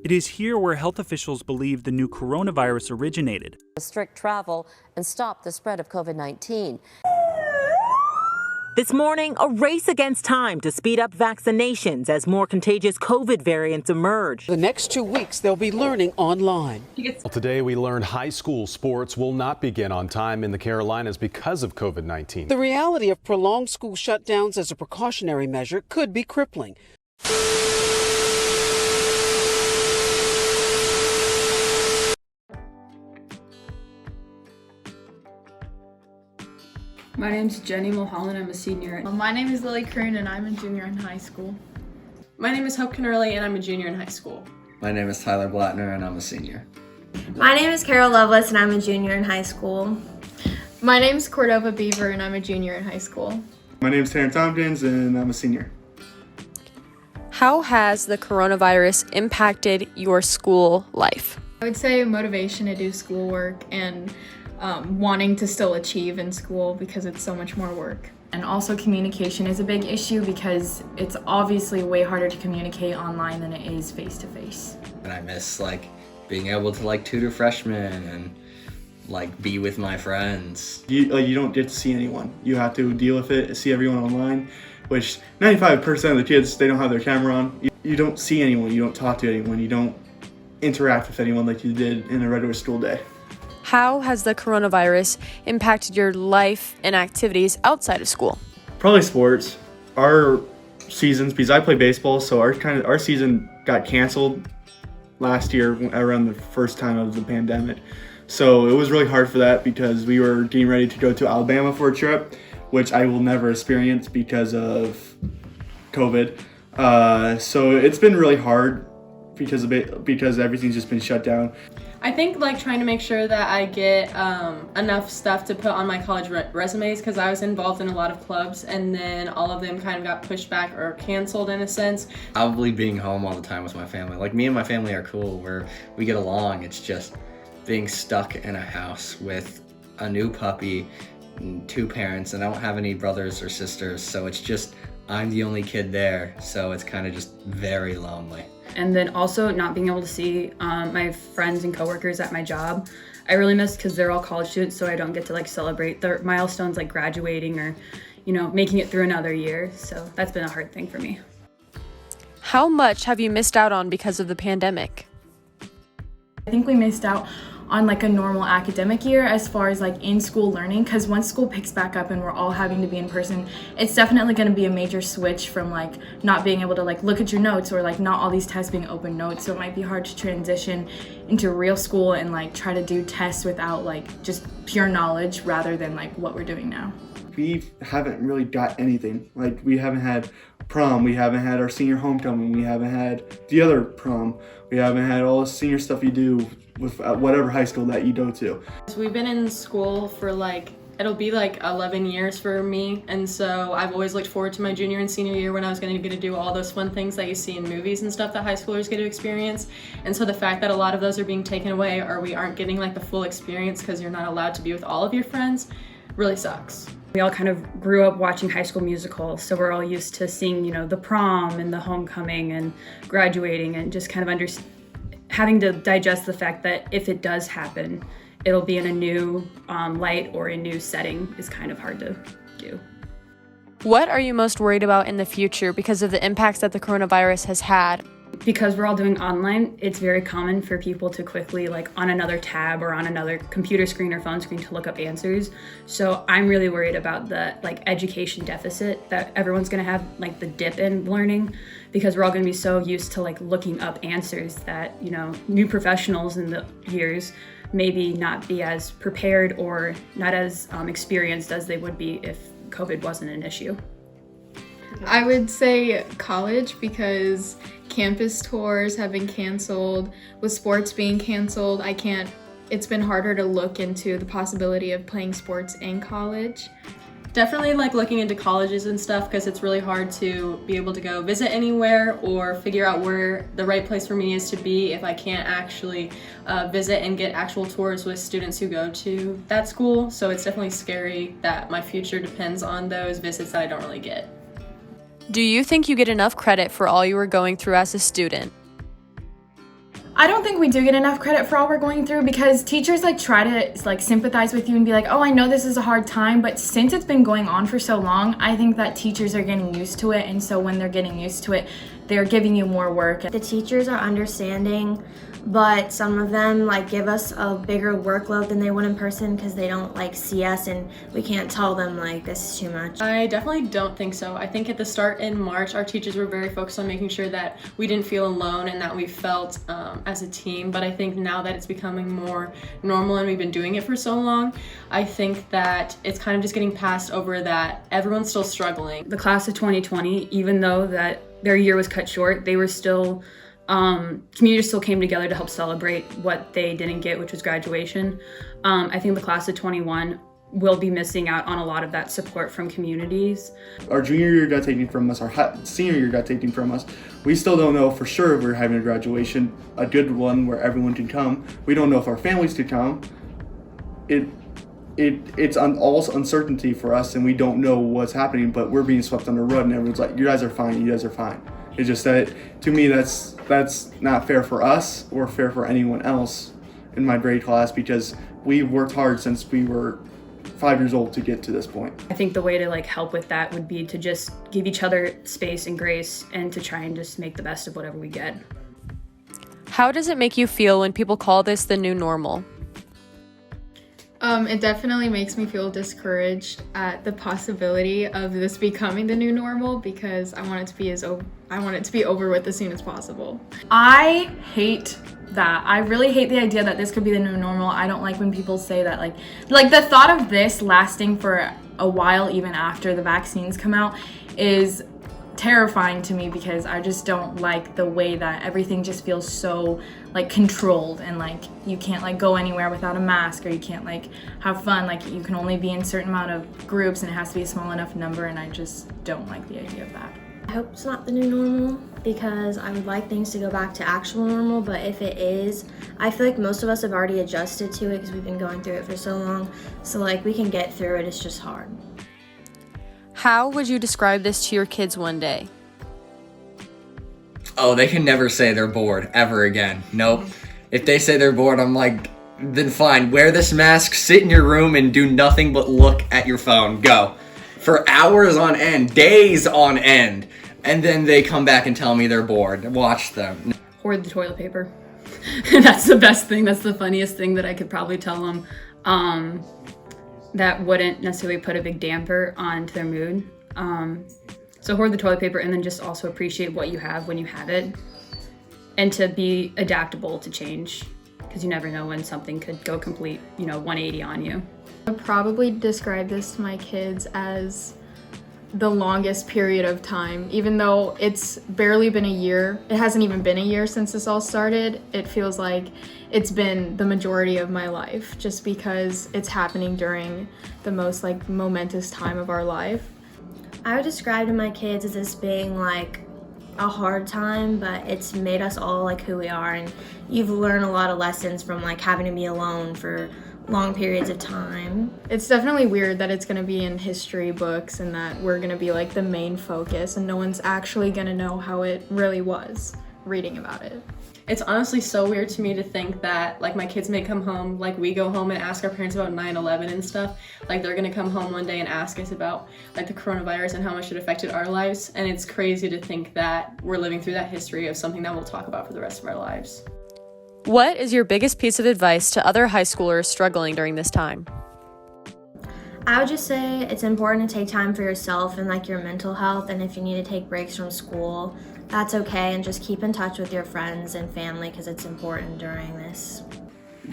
It is here where health officials believe the new coronavirus originated. Restrict travel and stop the spread of COVID-19. This morning, a race against time to speed up vaccinations as more contagious COVID variants emerge. The next 2 weeks, they'll be learning online. Well, today we learned high school sports will not begin on time in the Carolinas because of COVID-19. The reality of prolonged school shutdowns as a precautionary measure could be crippling. My name's Jenny Mulholland, I'm a senior. My name is Lily Kroon and I'm a junior in high school. My name is Hope Knoerle and I'm a junior in high school. My name is Tyler Blattner and I'm a senior. My name is Carol Lovelace and I'm a junior in high school. My name is Cordova Beaver and I'm a junior in high school. My name is Terrence Tompkins and I'm a senior. How has the coronavirus impacted your school life? I would say motivation to do schoolwork and wanting to still achieve in school because it's so much more work. And also communication is a big issue because it's obviously way harder to communicate online than it is face-to-face. And I miss being able to tutor freshmen and be with my friends. You don't get to see anyone. You have to deal with it, see everyone online, which 95% of the kids, they don't have their camera on. You don't see anyone, you don't talk to anyone, you don't interact with anyone like you did in a regular school day. How has the coronavirus impacted your life and activities outside of school? Probably sports. Our seasons, because I play baseball, so our season got canceled last year around the first time of the pandemic. So it was really hard for that because we were getting ready to go to Alabama for a trip, which I will never experience because of COVID. So it's been really hard because everything's just been shut down. I think trying to make sure that I get enough stuff to put on my college resumes because I was involved in a lot of clubs and then all of them kind of got pushed back or canceled in a sense. Probably being home all the time with my family. Me and my family are cool, we get along. It's just being stuck in a house with a new puppy, and 2 parents, and I don't have any brothers or sisters, so it's just I'm the only kid there, so it's kind of just very lonely. And then also not being able to see my friends and coworkers at my job. I really miss because they're all college students, so I don't get to celebrate their milestones like graduating or, making it through another year. So that's been a hard thing for me. How much have you missed out on because of the pandemic? I think we missed out on a normal academic year as far as in-school learning, because once school picks back up and we're all having to be in person, it's definitely going to be a major switch from not being able to look at your notes or not all these tests being open notes. So it might be hard to transition into real school and try to do tests without just pure knowledge rather than what we're doing now. We haven't really got anything. We haven't had prom, we haven't had our senior homecoming, we haven't had the other prom, we haven't had all the senior stuff you do with whatever high school that you go to. So we've been in school for it'll be 11 years for me, and so I've always looked forward to my junior and senior year when I was going to get to do all those fun things that you see in movies and stuff that high schoolers get to experience. And so the fact that a lot of those are being taken away or we aren't getting the full experience because you're not allowed to be with all of your friends really sucks. We all kind of grew up watching High School Musical, so we're all used to seeing, the prom and the homecoming and graduating and just kind of having to digest the fact that if it does happen, it'll be in a new light or a new setting is kind of hard to do. What are you most worried about in the future because of the impacts that the coronavirus has had? Because we're all doing online, it's very common for people to quickly, on another tab or on another computer screen or phone screen to look up answers. So I'm really worried about the, education deficit that everyone's gonna have, the dip in learning, because we're all gonna be so used to, looking up answers that, new professionals in the years maybe not be as prepared or not as experienced as they would be if COVID wasn't an issue. I would say college because campus tours have been canceled. With sports being canceled, it's been harder to look into the possibility of playing sports in college. Definitely looking into colleges and stuff because it's really hard to be able to go visit anywhere or figure out where the right place for me is to be if I can't actually visit and get actual tours with students who go to that school. So it's definitely scary that my future depends on those visits that I don't really get. Do you think you get enough credit for all you were going through as a student? I don't think we do get enough credit for all we're going through, because teachers like try to like sympathize with you and be like, oh, I know this is a hard time, but since it's been going on for so long, I think that teachers are getting used to it, and so when they're getting used to it, they're giving you more work. The teachers are understanding, but some of them like give us a bigger workload than they would in person because they don't like see us, and we can't tell them like this is too much. I definitely don't think so. I think at the start in March, our teachers were very focused on making sure that we didn't feel alone and that we felt as a team. But I think now that it's becoming more normal and we've been doing it for so long, I think that it's kind of just getting passed over that everyone's still struggling. The class of 2020, even though that their year was cut short, they were still community still came together to help celebrate what they didn't get, which was graduation. I think the class of 21 will be missing out on a lot of that support from communities. Our junior year got taken from us, our senior year got taken from us. We still don't know for sure if we're having a graduation, a good one where everyone can come. We don't know if our families could come. It's all uncertainty for us, and we don't know what's happening, but we're being swept under the rug, and everyone's like, you guys are fine, you guys are fine. It's just that, to me, that's not fair for us or fair for anyone else in my grade class, because we worked hard since we were 5 years old to get to this point. I think the way to like help with that would be to just give each other space and grace and to try and just make the best of whatever we get. How does it make you feel when people call this the new normal? It definitely makes me feel discouraged at the possibility of this becoming the new normal, because I want it to be over with as soon as possible. I hate that. I really hate the idea that this could be the new normal. I don't like when people say that, like the thought of this lasting for a while even after the vaccines come out is terrifying to me, because I just don't like the way that everything just feels so like controlled, and like you can't like go anywhere without a mask, or you can't like have fun, like you can only be in a certain amount of groups and it has to be a small enough number, and I just don't like the idea of that. I hope it's not the new normal, because I would like things to go back to actual normal, but if it is, I feel like most of us have already adjusted to it because we've been going through it for so long, so like we can get through it. It's just hard. How would you describe this to your kids one day? Oh, they can never say they're bored ever again. Nope. If they say they're bored, I'm like, then fine, wear this mask, sit in your room, and do nothing but look at your phone. Go. For hours on end, days on end. And then they come back and tell me they're bored. Watch them. Hoard the toilet paper. That's the best thing. That's the funniest thing that I could probably tell them. That wouldn't necessarily put a big damper onto their mood. So hoard the toilet paper, and then just also appreciate what you have when you have it, and to be adaptable to change, because you never know when something could go complete, 180 on you. I would probably describe this to my kids as the longest period of time. Even though it's barely been a year, it hasn't even been a year since this all started, it feels like it's been the majority of my life, just because it's happening during the most like momentous time of our life. I would describe to my kids as this being like a hard time, but it's made us all like who we are, and you've learned a lot of lessons from like having to be alone for long periods of time. It's definitely weird that it's going to be in history books and that we're going to be like the main focus, and no one's actually going to know how it really was reading about it. It's honestly so weird to me to think that like my kids may come home, like we go home and ask our parents about 9/11 and stuff. Like they're gonna come home one day and ask us about like the coronavirus and how much it affected our lives. And it's crazy to think that we're living through that history of something that we'll talk about for the rest of our lives. What is your biggest piece of advice to other high schoolers struggling during this time? I would just say it's important to take time for yourself and like your mental health, and if you need to take breaks from school, that's okay, and just keep in touch with your friends and family, because it's important during this.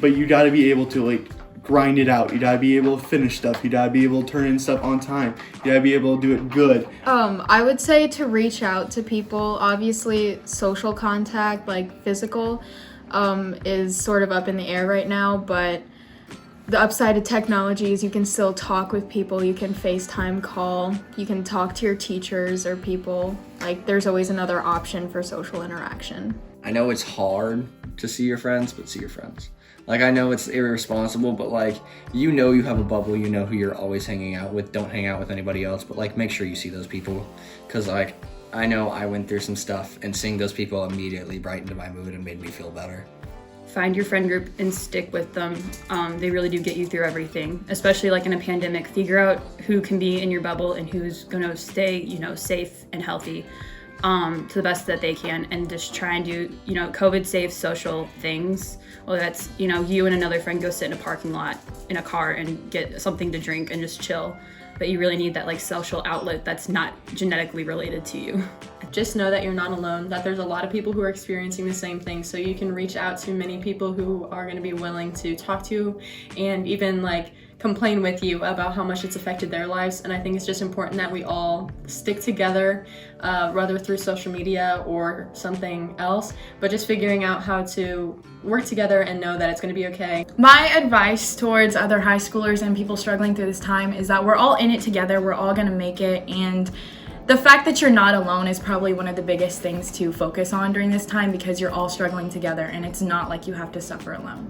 But you gotta be able to like grind it out. You gotta be able to finish stuff. You gotta be able to turn in stuff on time. You gotta be able to do it good. I would say to reach out to people. Obviously, social contact, like physical, is sort of up in the air right now, but the upside of technology is you can still talk with people. You can FaceTime call. You can talk to your teachers or people. Like, there's always another option for social interaction. I know it's hard to see your friends, but see your friends. Like, I know it's irresponsible, but like, you have a bubble, you know who you're always hanging out with. Don't hang out with anybody else, but like, make sure you see those people, because like, I know I went through some stuff, and seeing those people immediately brightened my mood and made me feel better. Find your friend group and stick with them. They really do get you through everything, especially like in a pandemic. Figure out who can be in your bubble and who's gonna stay, safe and healthy to the best that they can, and just try and do, COVID safe social things. Well, that's, you and another friend go sit in a parking lot in a car and get something to drink and just chill. But you really need that like social outlet that's not genetically related to you. Just know that you're not alone, that there's a lot of people who are experiencing the same thing, so you can reach out to many people who are going to be willing to talk to you and even like complain with you about how much it's affected their lives. And I think it's just important that we all stick together, whether through social media or something else, but just figuring out how to work together and know that it's going to be okay. My advice towards other high schoolers and people struggling through this time is that we're all in it together, we're all going to make it, and the fact that you're not alone is probably one of the biggest things to focus on during this time, because you're all struggling together and it's not like you have to suffer alone.